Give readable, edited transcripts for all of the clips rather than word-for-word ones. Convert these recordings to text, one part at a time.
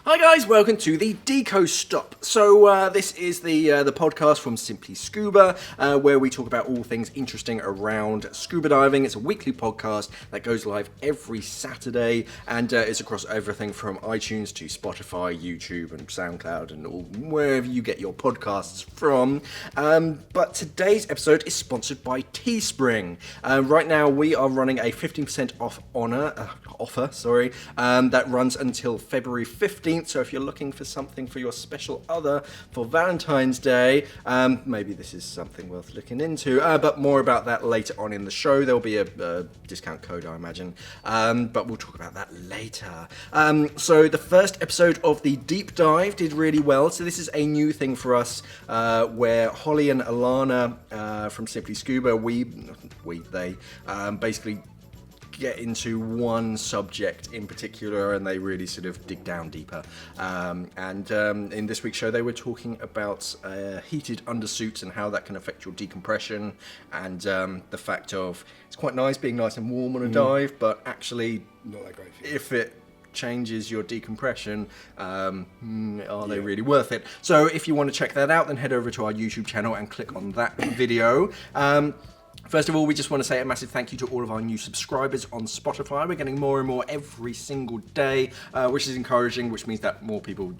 Hi guys, welcome to the Deco Stop. So this is the podcast from Simply Scuba, where we talk about all things interesting around scuba diving. It's a weekly podcast that goes live every Saturday, and it's across everything from iTunes to Spotify, YouTube, and SoundCloud, and all, wherever you get your podcasts from. But today's episode is sponsored by Teespring. Right now, we are running a 15% off offer that runs until February 15th. So if you're looking for something for your special other for Valentine's Day, maybe this is something worth looking into. But more about that later on in the show. There'll be a discount code, I imagine. But we'll talk about that later. So the first episode of the deep dive did really well. So this is a new thing for us, where Hollie and Alannah from Simply Scuba, they basically get into one subject in particular, and they really sort of dig down deeper. In this week's show, they were talking about heated undersuits and how that can affect your decompression, and the fact of it's quite nice being nice and warm on a dive, but actually not that great if it changes your decompression, are they really worth it? So if you want to check that out, then head over to our YouTube channel and click on that video. First of all, we just want to say a massive thank you to all of our new subscribers on Spotify. We're getting more and more every single day, which is encouraging, which means that more people,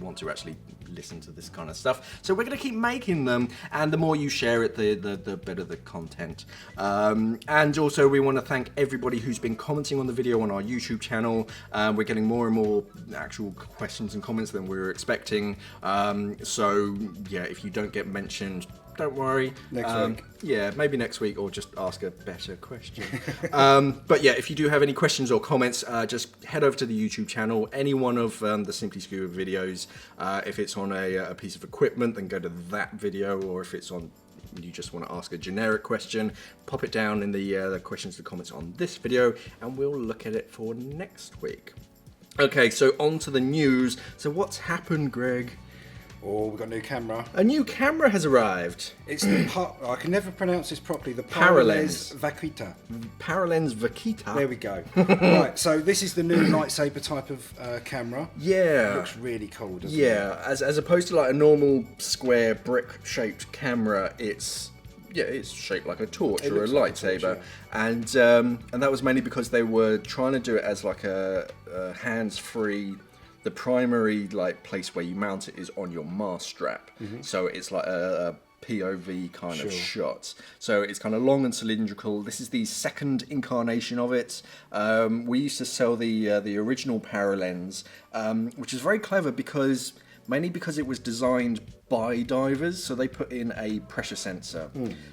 want to actually listen to this kind of stuff. So we're going to keep making them, and the more you share it, the better the content. And also, we want to thank everybody who's been commenting on the video on our YouTube channel. We're getting more and more actual questions and comments than we were expecting. So yeah, if you don't get mentioned, don't worry. Next week. Yeah, maybe next week, or just ask a better question. But yeah, if you do have any questions or comments, just head over to the YouTube channel. Any one of the Simply Scuba videos. If it's on a piece of equipment, then go to that video, or if it's on, you just want to ask a generic question, pop it down in the questions and comments on this video, and we'll look at it for next week. Okay, so on to the news. So what's happened, Greg? Oh, we've got a new camera. A new camera has arrived. It's the I can never pronounce this properly. The Paralens Vaquita. Paralens Vaquita. There we go. Right, so this is the new lightsaber type of camera. Yeah. It looks really cool, doesn't it? Yeah, as opposed to like a normal square brick-shaped camera, it's shaped like a torch or a lightsaber, and that was mainly because they were trying to do it as like a hands-free. The primary place where you mount it is on your mast strap, so it's like a POV kind of shot. So it's kind of long and cylindrical. This is the second incarnation of it. We used to sell the original Paralens, which is very clever mainly because it was designed by divers, so they put in a pressure sensor,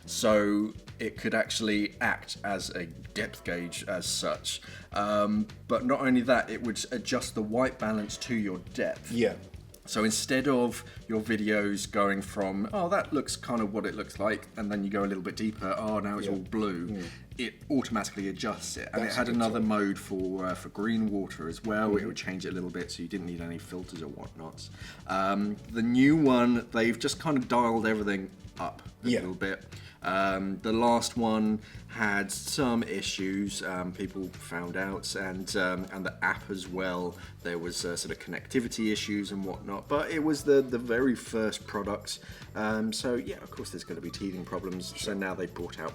so it could actually act as a depth gauge as such. But not only that, it would adjust the white balance to your depth. Yeah. So instead of your videos going from, oh, that looks kind of what it looks like, and then you go a little bit deeper, oh, now it's all blue, it automatically adjusts it. And it had another mode for green water as well. It would change it a little bit, so you didn't need any filters or whatnot. The new one, they've just kind of dialed everything up a little bit. The last one had some issues, people found out, and the app as well. There was sort of connectivity issues and whatnot, but it was the very first product. So yeah, of course there's going to be teething problems. So now they've brought out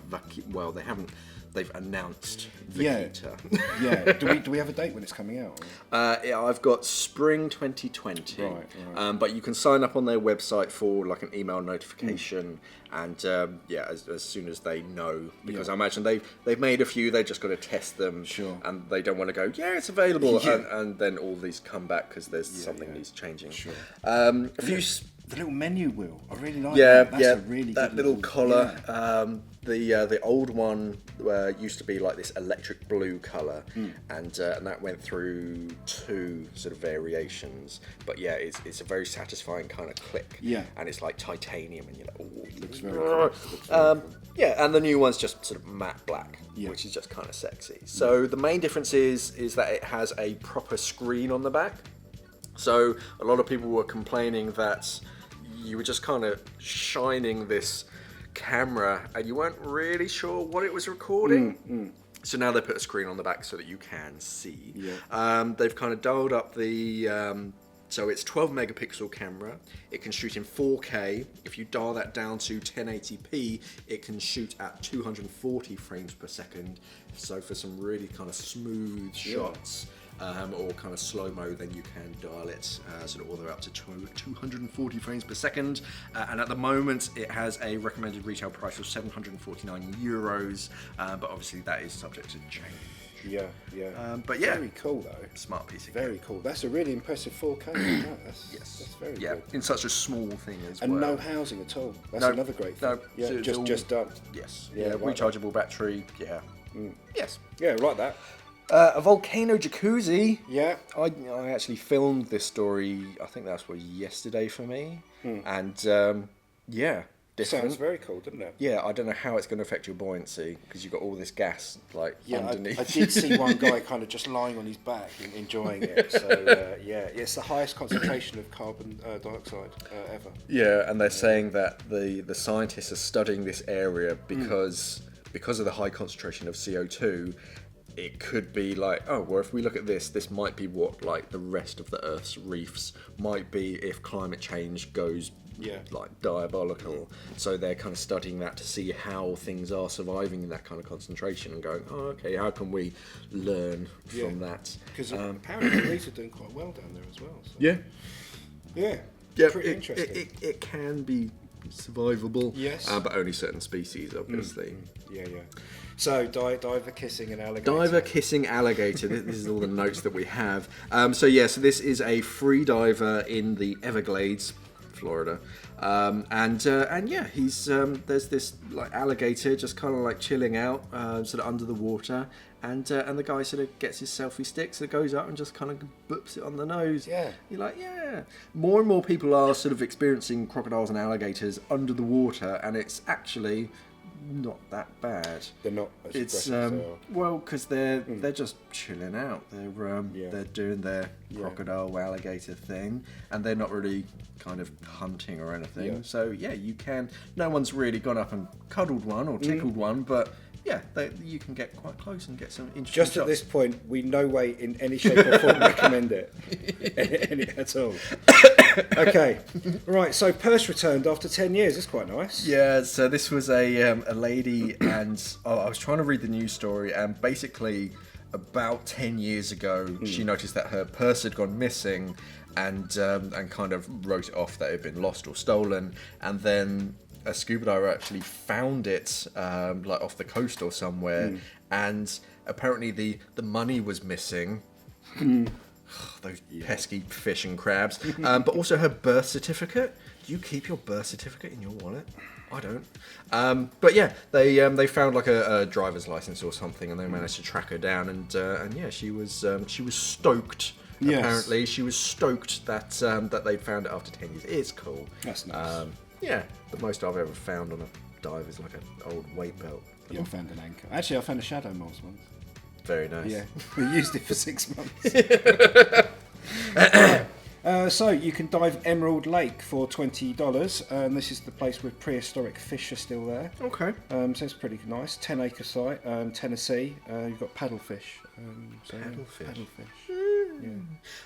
they've announced Vaquita. Yeah. Do we have a date when it's coming out? Yeah, I've got spring 2020. Right. But you can sign up on their website for like an email notification, and as soon as they know, because I imagine they've made a few, they've just got to test them, and they don't want to go, it's available, and then all these come back because there's something needs changing. The little menu wheel, I really like that. That's a really that good little collar. The old one used to be like this electric blue colour, and that went through 2 sort of variations. But yeah, it's a very satisfying kind of click. Yeah. And it's like titanium, and you're like, oh, it looks very cool. Yeah, and the new one's just sort of matte black, which is just kind of sexy. So the main difference is that it has a proper screen on the back. So a lot of people were complaining that you were just kind of shining this camera and you weren't really sure what it was recording. So now they put a screen on the back so that you can see. Yeah. They've kind of dialed up the... so it's 12 megapixel camera. It can shoot in 4K. If you dial that down to 1080p, it can shoot at 240 frames per second. So for some really kind of smooth shots, or kind of slow-mo, then you can dial it sort of all the way up to 240 frames per second. And at the moment, it has a recommended retail price of €749, but obviously that is subject to change. Yeah. But yeah, very cool though. Smart piece of Very cool. That's a really impressive 4K. That's very good. In such a small thing as and well. And no housing at all. That's another great thing. No, yeah, so just done. Yes. Yeah, like rechargeable battery. Yeah. Yes. Yeah, like that. A volcano jacuzzi. Yeah. I actually filmed this story. I think that was yesterday for me. And yeah. Different. Sounds very cool, doesn't it? Yeah, I don't know how it's going to affect your buoyancy because you've got all this gas underneath. I did see one guy kind of just lying on his back and enjoying it. So it's the highest concentration of carbon dioxide ever. Yeah, and they're saying that the scientists are studying this area because of the high concentration of CO2. It could be like, oh, well, if we look at this might be what like the rest of the Earth's reefs might be if climate change goes like diabolical. So they're kind of studying that to see how things are surviving in that kind of concentration and going, oh, okay, how can we learn from that? Because apparently the reefs are doing quite well down there as well. So. Yeah, pretty interesting. It can be survivable, yes, but only certain species, obviously. Yeah. So diver kissing an alligator. Diver kissing alligator. This is all the notes that we have. So this is a free diver in the Everglades, Florida, and he's there's this like alligator just kind of like chilling out, sort of under the water, and the guy sort of gets his selfie stick, so goes up and just kind of boops it on the nose. Yeah, you're like, More and more people are sort of experiencing crocodiles and alligators under the water, and it's actually not that bad. They're not as it's well because they're just chilling out. They're doing their crocodile alligator thing, and they're not really kind of hunting or anything. So you can. No one's really gone up and cuddled one or tickled one, but you can get quite close and get some interesting Just shots. At this point, we no way in any shape or form recommend it any at all. Okay, right. So Pearson returned after 10 years. That's quite nice. Yeah. So this was a lady, and I was trying to read the news story, and basically about 10 years ago, she noticed that her purse had gone missing, and kind of wrote it off that it had been lost or stolen, and then a scuba diver actually found it like off the coast or somewhere, and apparently the money was missing. Those pesky fish and crabs. But also her birth certificate. Do you keep your birth certificate in your wallet? I don't. But they found like a driver's license or something, and they managed to track her down, and she was stoked. Yes. Apparently, she was stoked that they'd found it after 10 years. It's cool. That's nice. The most I've ever found on a dive is like an old weight belt. I found an anchor. Actually, I found a shadow moss once. Very nice. Yeah, we used it for 6 months. So you can dive Emerald Lake for $20, and this is the place where prehistoric fish are still there. Okay. So it's pretty nice. 10-acre site, Tennessee. You've got paddlefish. Paddlefish. Yeah.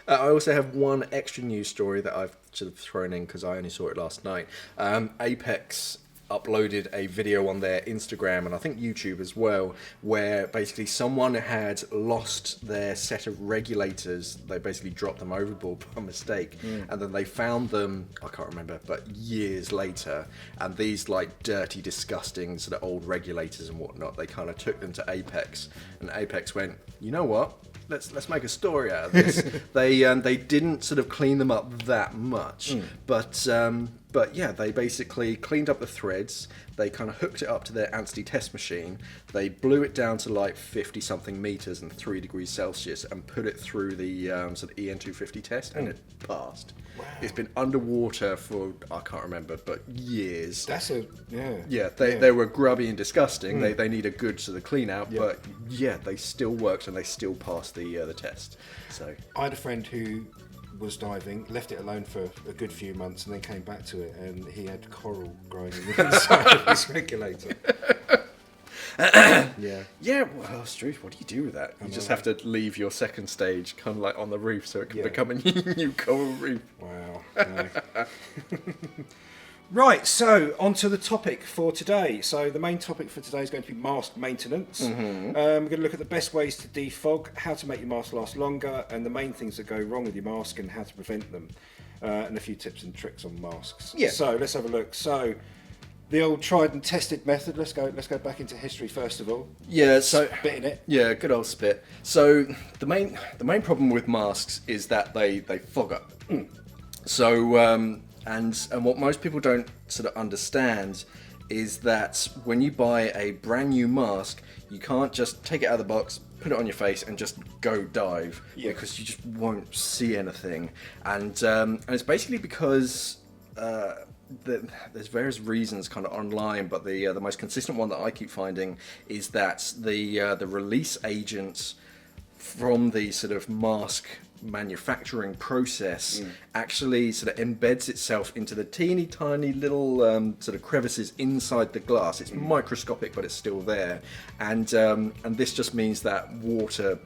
I also have one extra news story that I've sort of thrown in because I only saw it last night. Apex uploaded a video on their Instagram and I think YouTube as well, where basically someone had lost their set of regulators. They basically dropped them overboard by mistake, and then they found them, I can't remember, but years later, and these like dirty, disgusting sort of old regulators and whatnot, they kind of took them to Apex, and Apex went, you know what? Let's make a story out of this. They didn't sort of clean them up that much, but yeah, they basically cleaned up the threads. They kind of hooked it up to their ANSTI test machine. They blew it down to like 50 something meters and 3 degrees Celsius and put it through the sort of EN250 test, and it passed. Wow. It's been underwater for, I can't remember, but years. They were grubby and disgusting. They need a good sort of clean out, but yeah, they still worked and they still passed the test. So I had a friend who was diving, left it alone for a good few months, and then came back to it, and he had coral growing in the inside of his regulator. Yeah, well, it's true. What do you do with that? You just have to leave your second stage kind of like on the roof so it can become a new coral reef. Wow. No. Right, so on to the topic for today. So the main topic for today is going to be mask maintenance. We're going to look at the best ways to defog, how to make your mask last longer, and the main things that go wrong with your mask and how to prevent them, and a few tips and tricks on masks. Yeah. So let's have a look. So the old tried and tested method. Let's go back into history first of all. Yeah, so Spitting it. yeah, good old spit. So the main problem with masks is that they fog up. So and what most people don't sort of understand is that when you buy a brand new mask, you can't just take it out of the box, put it on your face, and just go dive because you just won't see anything. And it's basically because there's various reasons kind of online, but the most consistent one that I keep finding is that the release agent from the sort of mask manufacturing process actually sort of embeds itself into the teeny tiny little sort of crevices inside the glass. It's microscopic, but it's still there, and this just means that water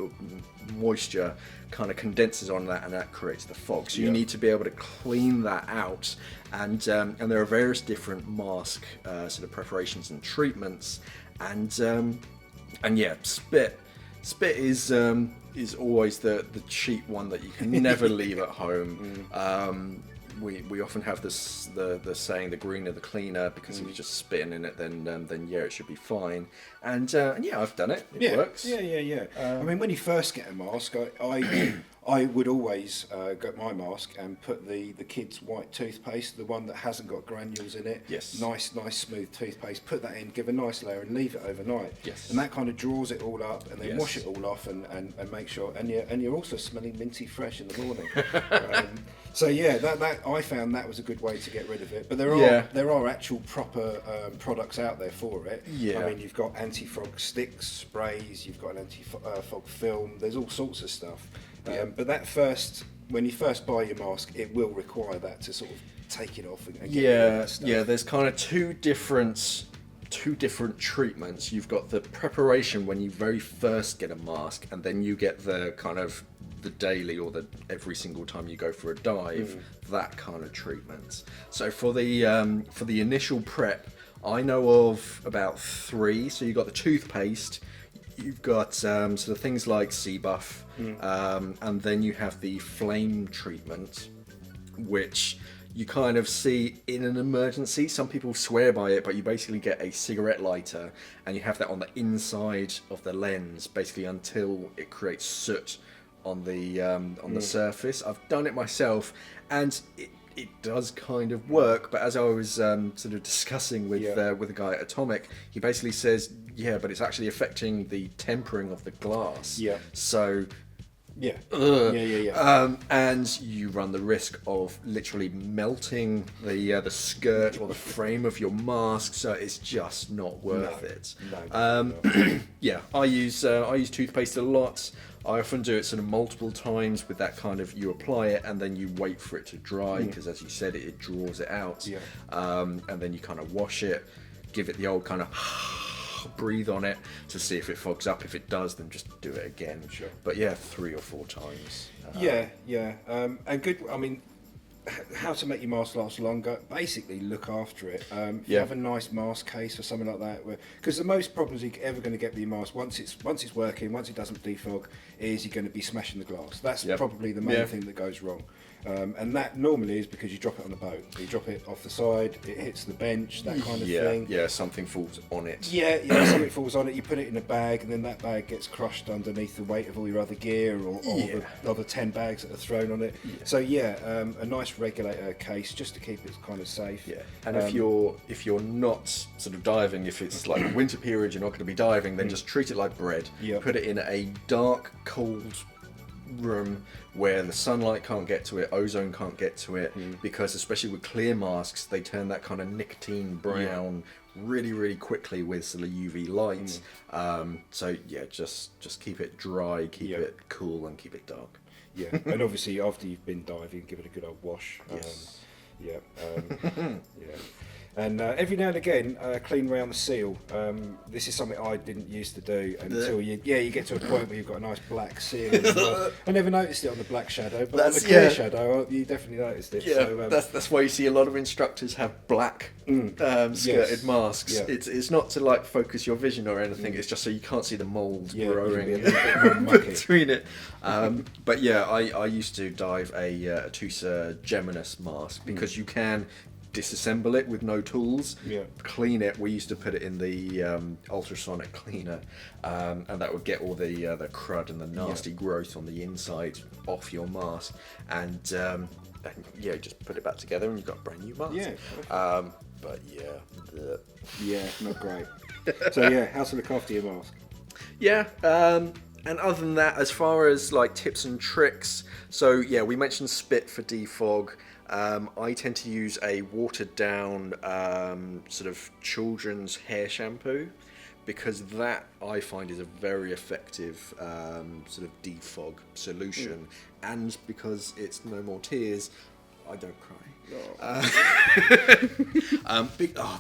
moisture kind of condenses on that, and that creates the fog. So you need to be able to clean that out, and there are various different mask sort of preparations and treatments, and yeah, spit is always the cheap one that you can never leave at home. We often have this the saying, the greener the cleaner, because if you're just spitting in it, then yeah, it should be fine. And yeah, I've done it. It works. Yeah. I mean, when you first get a mask, I would always get my mask and put the kids' white toothpaste, the one that hasn't got granules in it. Yes. Nice smooth toothpaste. Put that in, give a nice layer, and leave it overnight. Yes. And that kind of draws it all up, and then wash it all off, and make sure. And you're also smelling minty fresh in the morning. So yeah, that I found that was a good way to get rid of it. But there are actual proper products out there for it. Yeah. I mean, you've got anti-fog sticks, sprays. You've got an anti-fog film. There's all sorts of stuff. But when you first buy your mask, it will require that to sort of take it off and get rid of that stuff. Yeah. There's kind of two different treatments. You've got the preparation when you very first get a mask, and then you get the kind of the daily or the every single time you go for a dive, that kind of treatment. So for the initial prep, I know of about 3. So you've got the toothpaste. You've got sort of things like sea buff, and then you have the flame treatment, which you kind of see in an emergency. Some people swear by it, but you basically get a cigarette lighter and you have that on the inside of the lens, basically until it creates soot on the surface. I've done it myself, and it does kind of work, but as I was sort of discussing with a guy at Atomic, he basically says, yeah, but it's actually affecting the tempering of the glass. Yeah. So, Yeah. and you run the risk of literally melting the skirt or the frame of your mask, so it's just not worth it. No. Yeah, I use toothpaste a lot. I often do it sort of multiple times with that kind of, you apply it and then you wait for it to dry, because as you said, it draws it out. Yeah. And then you kind of wash it, give it the old kind of breathe on it to see if it fogs up. If it does, then just do it again. Sure. But yeah, 3 or 4 times. And good. I mean, how to make your mask last longer? Basically, look after it. If you have a nice mask case or something like that, because the most problems you're ever going to get with your mask, once it's working, once it doesn't defog, is you're going to be smashing the glass. That's probably the main thing that goes wrong. And that normally is because you drop it on the boat. You drop it off the side, it hits the bench, that kind of thing. Yeah, something falls on it. Yeah, something falls on it, you put it in a bag, and then that bag gets crushed underneath the weight of all your other gear or the other 10 bags that are thrown on it. Yeah. So a nice regulator case just to keep it kind of safe. Yeah, and if you're not sort of diving, if it's like the winter period, you're not going to be diving, then just treat it like bread. Yep. Put it in a dark, cold room where the sunlight can't get to it, ozone can't get to it, because especially with clear masks, they turn that kind of nicotine brown really, really quickly with sort of UV light. So yeah, just keep it dry, keep it cool, and keep it dark. Yeah, and obviously after you've been diving, give it a good old wash. Yes. And every now and again, clean around the seal. This is something I didn't used to do until you get to a point where you've got a nice black seal. I never noticed it on the black shadow, but on the clear shadow, you definitely noticed it. Yeah, so, that's why you see a lot of instructors have black skirted masks. Yeah. It's not to like focus your vision or anything. It's just so you can't see the mould growing a bit more between it. But yeah, I used to dive a Tusa Geminis mask because you can disassemble it with no tools, clean it. We used to put it in the ultrasonic cleaner, and that would get all the crud and the nasty growth on the inside off your mask, and just put it back together and you've got a brand new mask. But not great. So how to look after your mask. And other than that, as far as like tips and tricks, so we mentioned spit for defog. I tend to use a watered down sort of children's hair shampoo, because that I find is a very effective sort of defog solution, and because it's no more tears, I don't cry.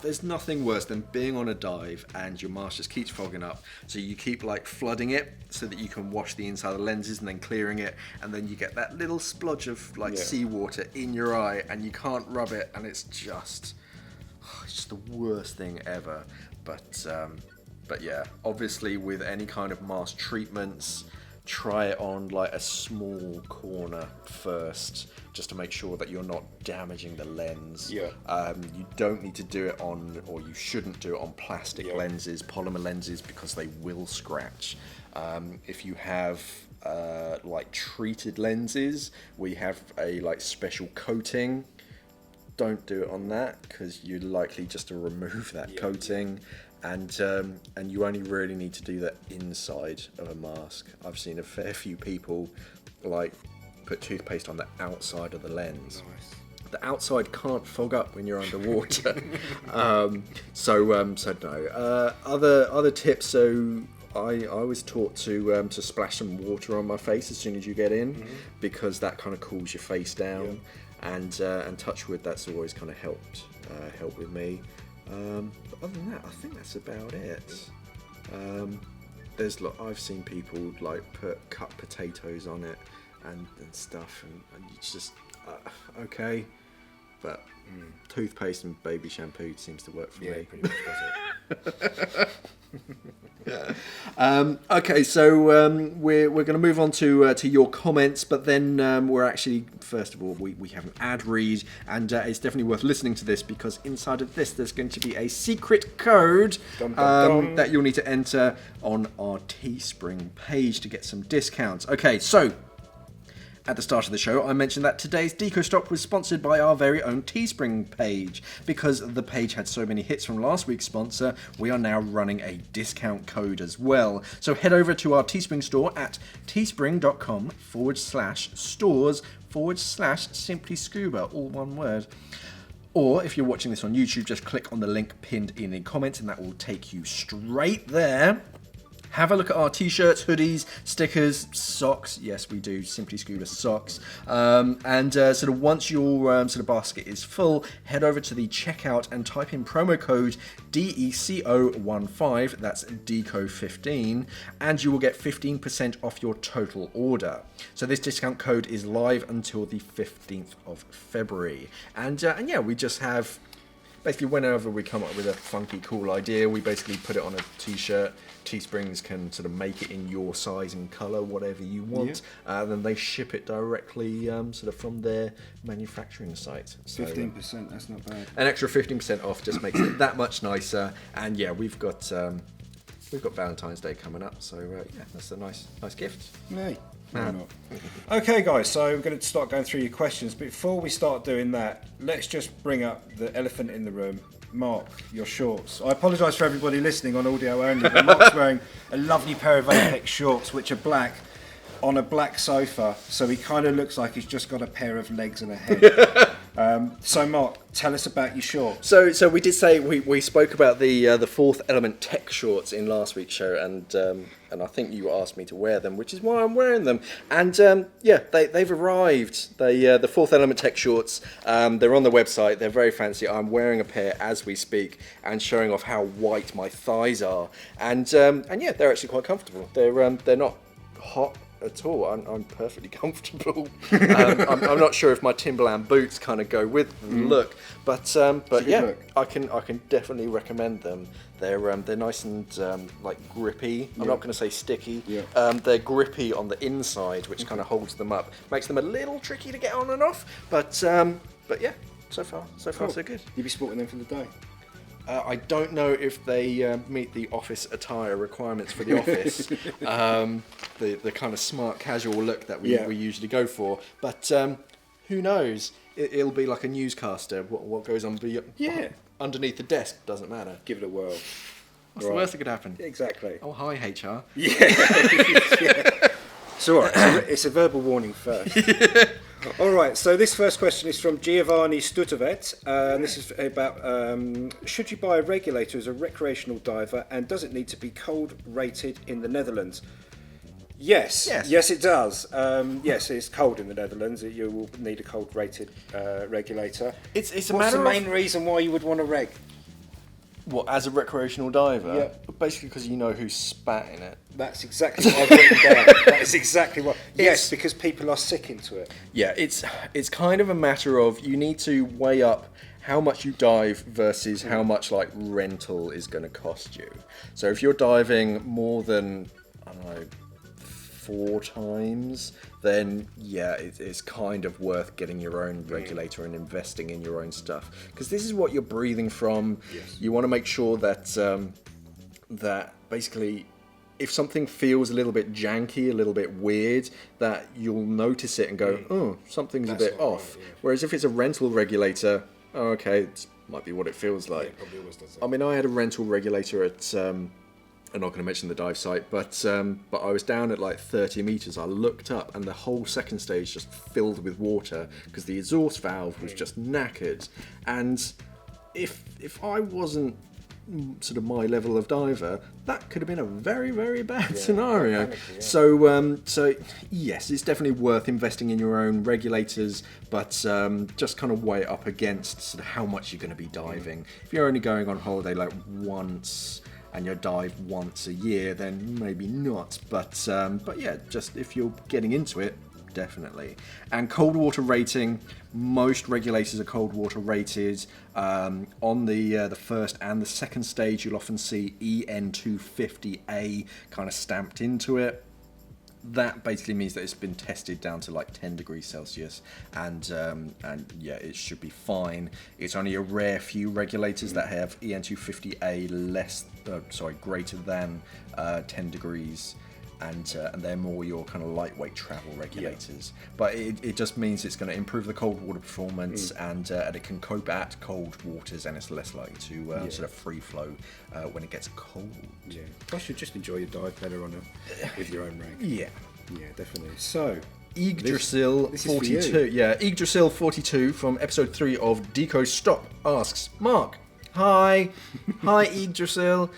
There's nothing worse than being on a dive and your mask just keeps fogging up, so you keep like flooding it so that you can wash the inside of the lenses and then clearing it, and then you get that little splodge of like seawater in your eye and you can't rub it, and it's just the worst thing ever. But obviously with any kind of mask treatments, try it on like a small corner first, just to make sure that you're not damaging the lens. You don't need to do it on, or you shouldn't do it on plastic lenses, polymer lenses, because they will scratch. If you have like treated lenses, we have a like special coating. Don't do it on that, because you're likely just to remove that coating. And you only really need to do that inside of a mask. I've seen a fair few people like put toothpaste on the outside of the lens. Nice. The outside can't fog up when you're underwater. So no. Other tips. So I was taught to splash some water on my face as soon as you get in, because that kind of cools your face down. And touch wood, that's always kind of helped with me. But other than that, I think that's about it. I've seen people like put cut potatoes on it and stuff, and you just okay. But toothpaste and baby shampoo seems to work for me. Pretty much does it. Okay, so we're going to move on to your comments, but then we're actually, first of all, we have an ad read, and it's definitely worth listening to this, because inside of this there's going to be a secret code that you'll need to enter on our Teespring page to get some discounts. Okay, so at the start of the show, I mentioned that today's Deco Stop was sponsored by our very own Teespring page. Because the page had so many hits from last week's sponsor, we are now running a discount code as well. So head over to our Teespring store at teespring.com/stores/simplyscuba, all one word. Or if you're watching this on YouTube, just click on the link pinned in the comments and that will take you straight there. Have a look at our t-shirts, hoodies, stickers, socks. Yes, we do Simply Scuba socks. And sort of once your sort of basket is full, head over to the checkout and type in promo code DECO15, that's DECO15, and you will get 15% off your total order. So this discount code is live until the 15th of February. And we just have, basically whenever we come up with a funky, cool idea, we basically put it on a t-shirt. Teesprings can sort of make it in your size and colour, whatever you want. Then they ship it directly sort of from their manufacturing site. So, 15%, that's not bad. An extra 15% off just makes it that much nicer. And we've got Valentine's Day coming up, so that's a nice gift. Yay. Why not? Okay, guys, so we're going to start going through your questions. Before we start doing that, let's just bring up the elephant in the room. Mark, your shorts. I apologise for everybody listening on audio only, but Mark's wearing a lovely pair of Apex shorts, which are black, on a black sofa, so he kind of looks like he's just got a pair of legs and a head. So Mark, tell us about your shorts. So we did say we spoke about the Fourth Element tech shorts in last week's show, and I think you asked me to wear them, which is why I'm wearing them. And they've arrived. The Fourth Element tech shorts. They're on the website. They're very fancy. I'm wearing a pair as we speak and showing off how white my thighs are. And yeah, they're actually quite comfortable. They're not hot at all. I'm perfectly comfortable. I'm not sure if my Timberland boots kind of go with the look, but yeah, look. I can definitely recommend them. They're nice and like grippy. I'm not going to say sticky. Yeah. They're grippy on the inside, which kind of holds them up, makes them a little tricky to get on and off. But yeah, so far so good. You'll be sporting them for the day. I don't know if they meet the office attire requirements for the office, the kind of smart casual look that we usually go for. But who knows? It'll be like a newscaster. What goes on underneath the desk doesn't matter. Give it a whirl. What's the worst that could happen? Exactly. Oh, hi, HR. Yeah. It's all right. It's a verbal warning first. All right, so this first question is from Giovanni Stutovet, and this is about should you buy a regulator as a recreational diver, and does it need to be cold rated in the Netherlands? Yes, it does. Yes, it's cold in the Netherlands. You will need a cold rated regulator. It's a What's matter the main reason why you would want a reg? What, as a recreational diver? Yeah. Basically because you know who spat in it. That's exactly what I've written down. That is exactly what. Yes, because people are sick into it. Yeah, it's kind of a matter of you need to weigh up how much you dive versus how much like rental is going to cost you. So if you're diving more than, I don't know, 4 times, then yeah, it's kind of worth getting your own regulator and investing in your own stuff, because this is what you're breathing from. Yes. You want to make sure that that basically, if something feels a little bit janky, a little bit weird, that you'll notice it and go, oh, something's That's a bit not off. right, yeah. Whereas if it's a rental regulator, oh, okay, it might be what it feels like. It probably always does that. I mean, I had a rental regulator at, I'm not going to mention the dive site, but I was down at like 30 meters. I looked up and the whole second stage just filled with water because the exhaust valve was just knackered. And if I wasn't sort of my level of diver, that could have been a very, very bad scenario. Panicky, yeah. So yes, it's definitely worth investing in your own regulators, but just kind of weigh it up against sort of how much you're going to be diving. If you're only going on holiday like once and you dive once a year, then maybe not. But yeah, just if you're getting into it, definitely. And cold water rating, most regulators are cold water rated. On the first and the second stage, you'll often see EN250A kind of stamped into it. That basically means that it's been tested down to like 10 degrees Celsius, and yeah, it should be fine. It's only a rare few regulators that have EN250A greater than 10 degrees, and they're more your kind of lightweight travel regulators. Yeah. But it just means it's going to improve the cold water performance, and it can cope at cold waters, and it's less likely to sort of free flow when it gets cold. Yeah. Plus, you just enjoy your dive better on it with your own reg. Yeah. Yeah, definitely. So, Yggdrasil this 42. Yeah, Yggdrasil 42 from episode 3 of Deco Stop asks, Mark, hi Yggdrasil.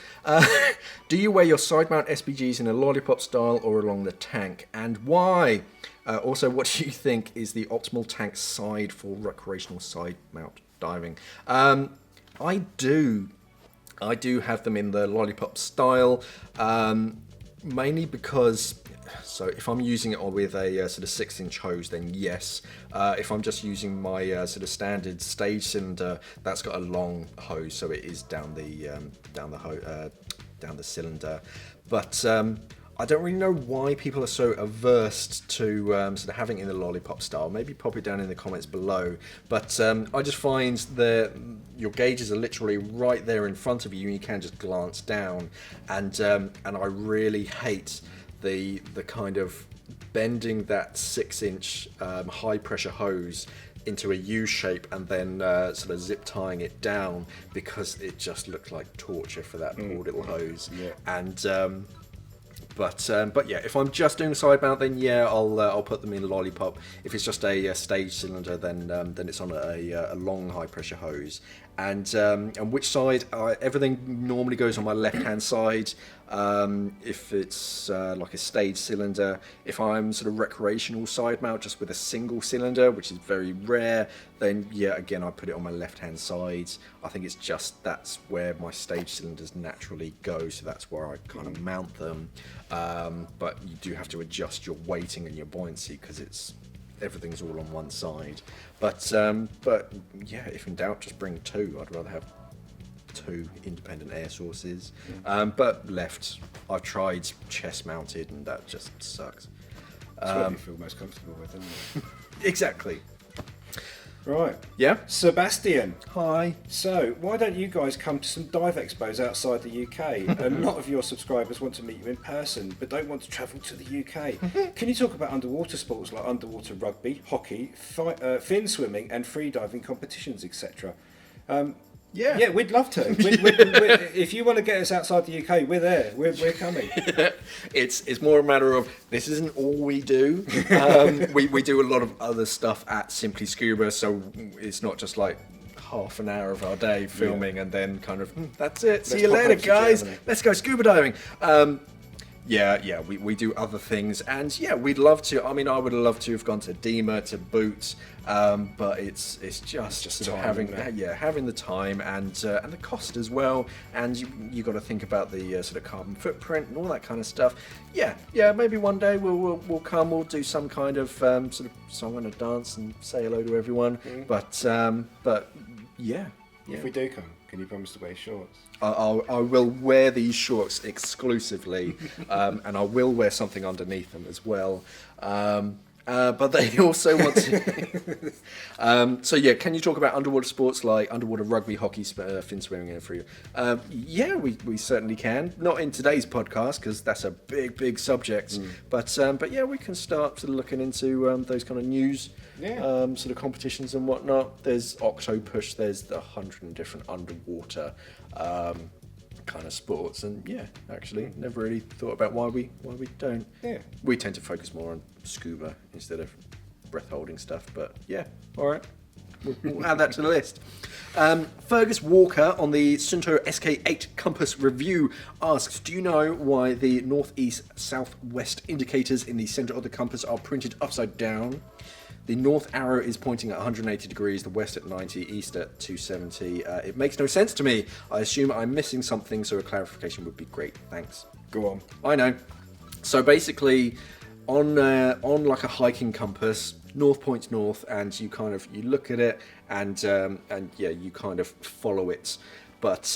Do you wear your side mount SPGs in a lollipop style or along the tank, and why? Also, what do you think is the optimal tank side for recreational side mount diving? I do have them in the lollipop style, mainly because, so if I'm using it with a sort of 6-inch hose, then yes. If I'm just using my sort of standard stage cylinder, that's got a long hose, so it is down the cylinder. But I don't really know why people are so averse to sort of having it in the lollipop style. Maybe pop it down in the comments below. But I just find that your gauges are literally right there in front of you, and you can just glance down. And I really hate the kind of bending that 6-inch high pressure hose into a U shape and then sort of zip tying it down, because it just looked like torture for that poor little hose. Yeah. And But yeah, if I'm just doing side mount, then yeah, I'll put them in lollipop. If it's just a stage cylinder, then it's on a long high pressure hose. And which side? Everything normally goes on my left hand side. If it's like a stage cylinder, if I'm sort of recreational side mount just with a single cylinder, which is very rare, then yeah, again I put it on my left hand side. I think it's just that's where my stage cylinders naturally go, so that's where I kind of mount them. But you do have to adjust your weighting and your buoyancy because everything's all on one side. But yeah, if in doubt, just bring two. I'd rather have two independent air sources. But left, I've tried chest mounted and that just sucks. That's what you feel most comfortable with, isn't it? Exactly. Right. Yeah. Sebastian. Hi. So, why don't you guys come to some dive expos outside the UK? A lot of your subscribers want to meet you in person, but don't want to travel to the UK. Can you talk about underwater sports like underwater rugby, hockey, fin swimming, and free diving competitions, etc.? Yeah, we'd love to. If you want to get us outside the UK, we're there. We're coming. It's more a matter of this isn't all we do. We do a lot of other stuff at Simply Scuba, so it's not just like half an hour of our day filming and then kind of that's it. See you later, guys. Let's go scuba diving. Yeah, we do other things, and yeah, we'd love to. I mean, I would love to have gone to Dima, to Boots, but it's just sort of having the time and the cost as well, and you got to think about the sort of carbon footprint and all that kind of stuff. Yeah, maybe one day we'll come. We'll do some kind of sort of song and a dance and say hello to everyone. But yeah. If we do come, can you promise to wear shorts? I will wear these shorts exclusively, and I will wear something underneath them as well. But they also want to. So yeah, can you talk about underwater sports like underwater rugby, hockey, fin swimming, and free? Yeah, we certainly can. Not in today's podcast because that's a big subject. But yeah, we can start sort of looking into those kind of news. Sort of competitions and whatnot. There's Octopus, there's the 100 different underwater kind of sports, and yeah, actually never really thought about why we don't. We tend to focus more on scuba instead of breath holding stuff, but yeah, all right, we'll add that to the list. Fergus Walker on the Sunto SK8 Compass review asks, do you know why the northeast southwest indicators in the center of the compass are printed upside down? The north arrow is pointing at 180 degrees, the west at 90, east at 270. It makes no sense to me. I assume I'm missing something, so a clarification would be great. Thanks. Go on. I know. So basically, on like a hiking compass, north points north, and you look at it, and yeah, you kind of follow it. But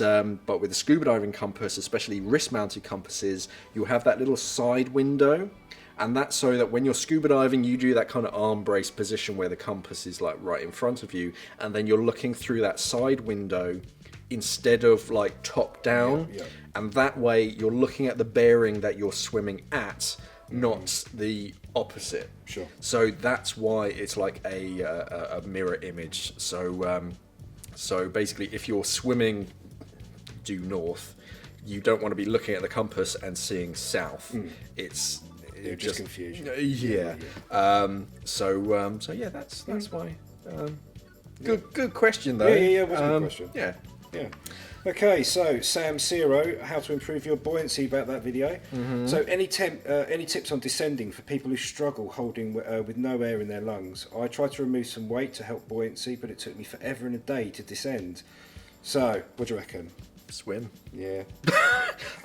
with the scuba diving compass, especially wrist-mounted compasses, you'll have that little side window. And that's so that when you're scuba diving, you do that kind of arm brace position where the compass is like right in front of you, and then you're looking through that side window instead of like top down. And that way you're looking at the bearing that you're swimming at, not the opposite. Sure. So that's why it's like a mirror image. So basically, if you're swimming due north, you don't want to be looking at the compass and seeing south. You're just confused. Yeah. So yeah, that's why. Good question though. Yeah. It was a good question. Yeah. Okay, so Sam Zero, how to improve your buoyancy, about that video. So any tips on descending for people who struggle holding with no air in their lungs? I tried to remove some weight to help buoyancy, but it took me forever and a day to descend. So, what do you reckon? Swim. Yeah.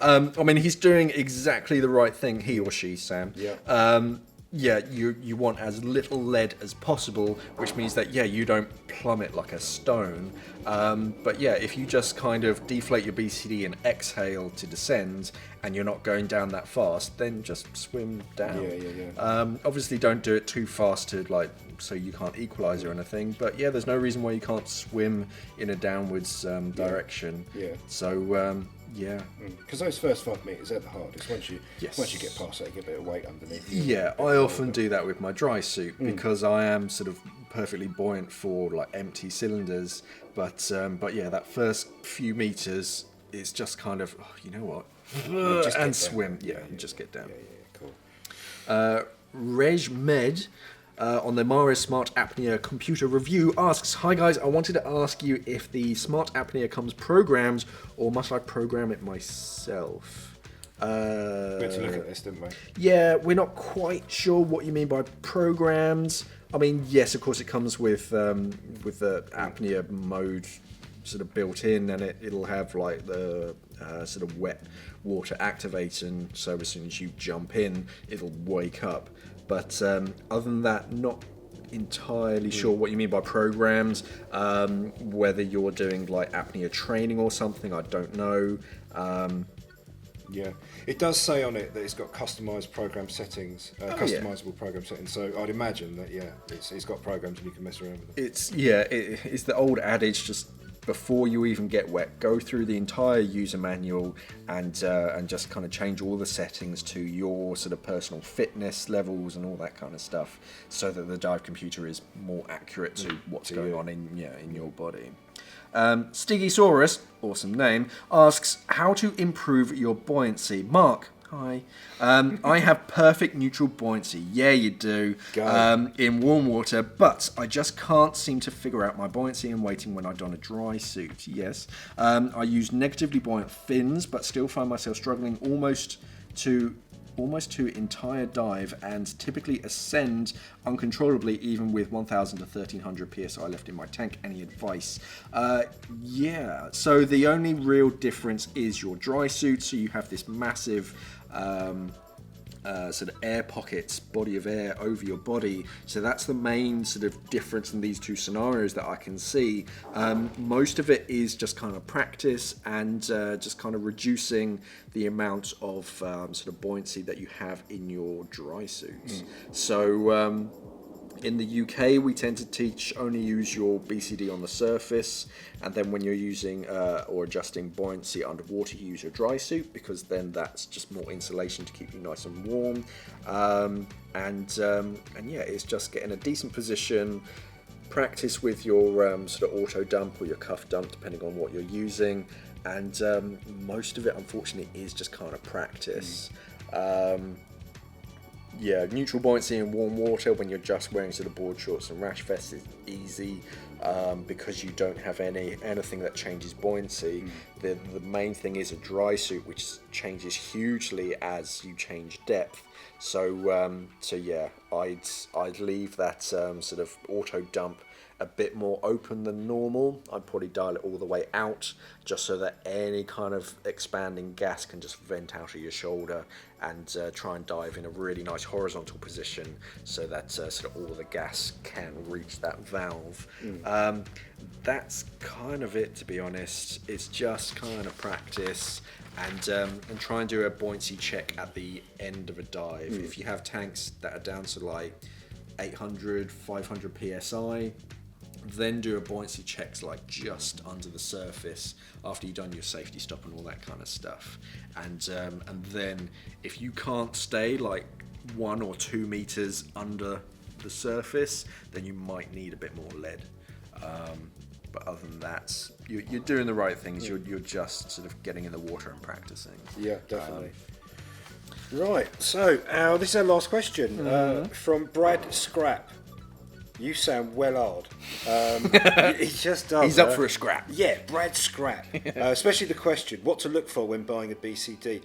I mean, he's doing exactly the right thing, he or she, Sam. Yeah. You want as little lead as possible, which means that, you don't plummet like a stone. But yeah, if you just kind of deflate your BCD and exhale to descend, and you're not going down that fast, then just swim down. Yeah. Obviously, don't do it too fast so you can't equalize or anything. But yeah, there's no reason why you can't swim in a downwards direction. Yeah. So yeah. Because those first 5 meters are the hardest. Once you get past that, you get a bit of weight underneath you. Yeah, I often do that with my dry suit because I am sort of perfectly buoyant for like empty cylinders. But yeah, that first few meters, it's just kind of, you know what? and swim. Yeah, and just get down. Cool. Rej Med on the Mars Smart Apnea computer review asks, "Hi guys, I wanted to ask you if the Smart Apnea comes programmed or must I program it myself?" We had to look at this, didn't we? Yeah, we're not quite sure what you mean by programs. I mean, yes, of course, it comes with the apnea mode sort of built in, and it'll have like the sort of wet water activation. So as soon as you jump in, it'll wake up. But other than that, not entirely sure what you mean by programs. Whether you're doing like apnea training or something, I don't know. Yeah, it does say on it that it's got customized program settings, customizable program settings. So I'd imagine that it's got programs and you can mess around with it. It's the old adage, just before you even get wet, go through the entire user manual and just kind of change all the settings to your sort of personal fitness levels and all that kind of stuff, so that the dive computer is more accurate to what's going on in your body. Stigisaurus, awesome name, asks how to improve your buoyancy. Mark, hi. I have perfect neutral buoyancy. Yeah, you do. In warm water, but I just can't seem to figure out my buoyancy and weighting when I don a dry suit. Yes. I use negatively buoyant fins, but still find myself struggling almost to entire dive and typically ascend uncontrollably even with 1000 to 1300 psi left in my tank. Any advice? Yeah, so the only real difference is your dry suit. So you have this massive sort of air pockets, body of air over your body. So that's the main sort of difference in these two scenarios that I can see. Most of it is just kind of practice and just kind of reducing the amount of sort of buoyancy that you have in your dry suits. So in the UK, we tend to teach only use your BCD on the surface, and then when you're using or adjusting buoyancy underwater, you use your dry suit, because then that's just more insulation to keep you nice and warm. And yeah, it's just getting a decent position, practice with your sort of auto dump or your cuff dump, depending on what you're using, and most of it, unfortunately, is just kind of practice. Yeah, neutral buoyancy in warm water when you're just wearing sort of board shorts and rash vests is easy, because you don't have anything that changes buoyancy. The main thing is a dry suit, which changes hugely as you change depth. So yeah, I'd leave that sort of auto dump a bit more open than normal. I'd probably dial it all the way out, just so that any kind of expanding gas can just vent out of your shoulder, and try and dive in a really nice horizontal position, so that sort of all the gas can reach that valve. That's kind of it, to be honest. It's just kind of practice, and try and do a buoyancy check at the end of a dive. If you have tanks that are down to like 800, 500 psi, then do a buoyancy checks like just under the surface after you've done your safety stop and all that kind of stuff. And then if you can't stay like 1 or 2 meters under the surface, then you might need a bit more lead. But other than that, you're doing the right things. You're just sort of getting in the water and practicing. Yeah, definitely. Right, so this is our last question from Brad Scrap. You sound well hard. He just does. He's up for a scrap. Yeah, Brad Scrap. Especially the question, what to look for when buying a BCD.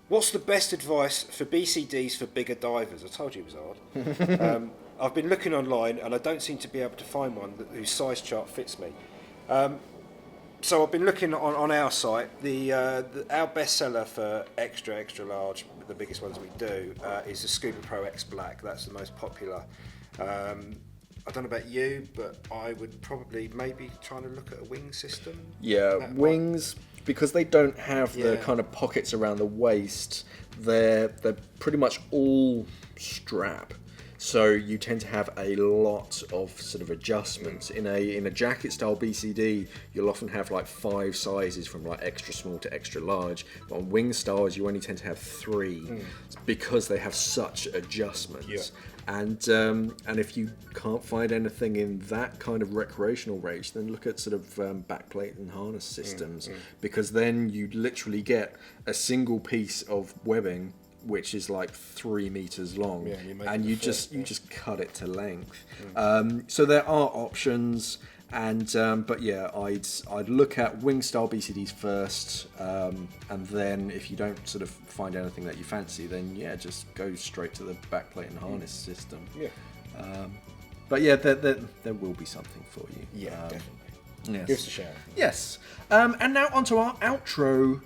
What's the best advice for BCDs for bigger divers? I told you it was hard. I've been looking online and I don't seem to be able to find one whose size chart fits me. So I've been looking on our site. Our bestseller for extra large, the biggest ones we do, is the Scuba Pro X Black. That's the most popular. I don't know about you, but I would probably maybe trying to look at a wing system. Yeah, wings, because they don't have the kind of pockets around the waist, they're pretty much all strap. So you tend to have a lot of sort of adjustments. In a jacket style BCD, you'll often have like 5 sizes from like extra small to extra large. But on wing styles, you only tend to have 3 because they have such adjustments. Yeah. And if you can't find anything in that kind of recreational range, then look at sort of backplate and harness systems, because then you literally get a single piece of webbing which is like 3 meters long, and you just cut it to length. So there are options. And but yeah, I'd look at wing style BCDs first, and then if you don't sort of find anything that you fancy, then yeah, just go straight to the backplate and harness system. Yeah. But yeah, there will be something for you. Yeah, definitely. Yes. Give us a shout. Yes. And now onto our outro.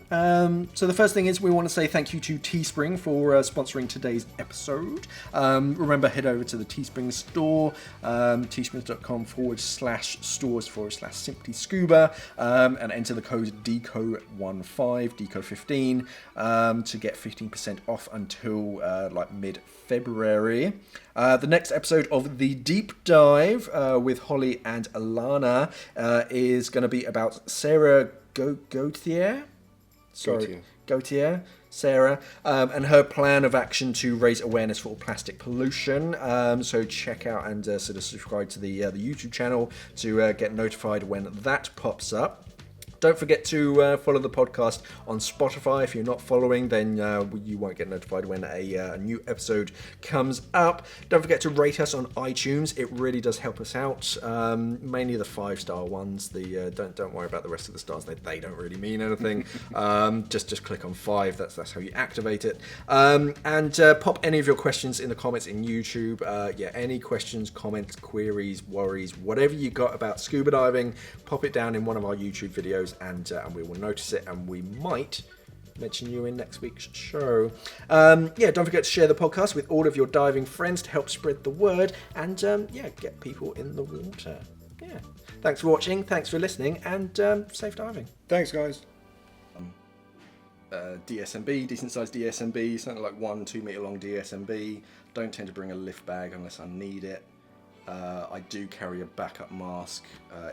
So the first thing is we want to say thank you to Teespring for sponsoring today's episode. Remember, head over to the Teespring store, teesprings.com/stores/simplyscuba, and enter the code DECO15, DECO15, to get 15% off until like mid-February. The next episode of the Deep Dive with Hollie and Alannah is going to be about Sarah Gauthier. Gauthier, Sarah, and her plan of action to raise awareness for plastic pollution. So check out and sort of subscribe to the YouTube channel to get notified when that pops up. Don't forget to follow the podcast on Spotify. If you're not following, then you won't get notified when a new episode comes up. Don't forget to rate us on iTunes. It really does help us out. Mainly the 5-star ones. Don't worry about the rest of the stars. They don't really mean anything. Just click on 5. That's how you activate it. And pop any of your questions in the comments in YouTube. Any questions, comments, queries, worries, whatever you got about scuba diving, pop it down in one of our YouTube videos. And we will notice it, and we might mention you in next week's show. Don't forget to share the podcast with all of your diving friends to help spread the word and get people in the water. Yeah. Thanks for watching. Thanks for listening, and safe diving. Thanks, guys. DSMB, decent sized DSMB, something like 1-2 meter long DSMB. Don't tend to bring a lift bag unless I need it. I do carry a backup mask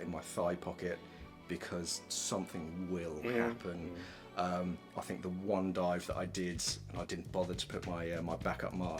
in my thigh pocket, because something will happen. I think the one dive that I did, and I didn't bother to put my backup mask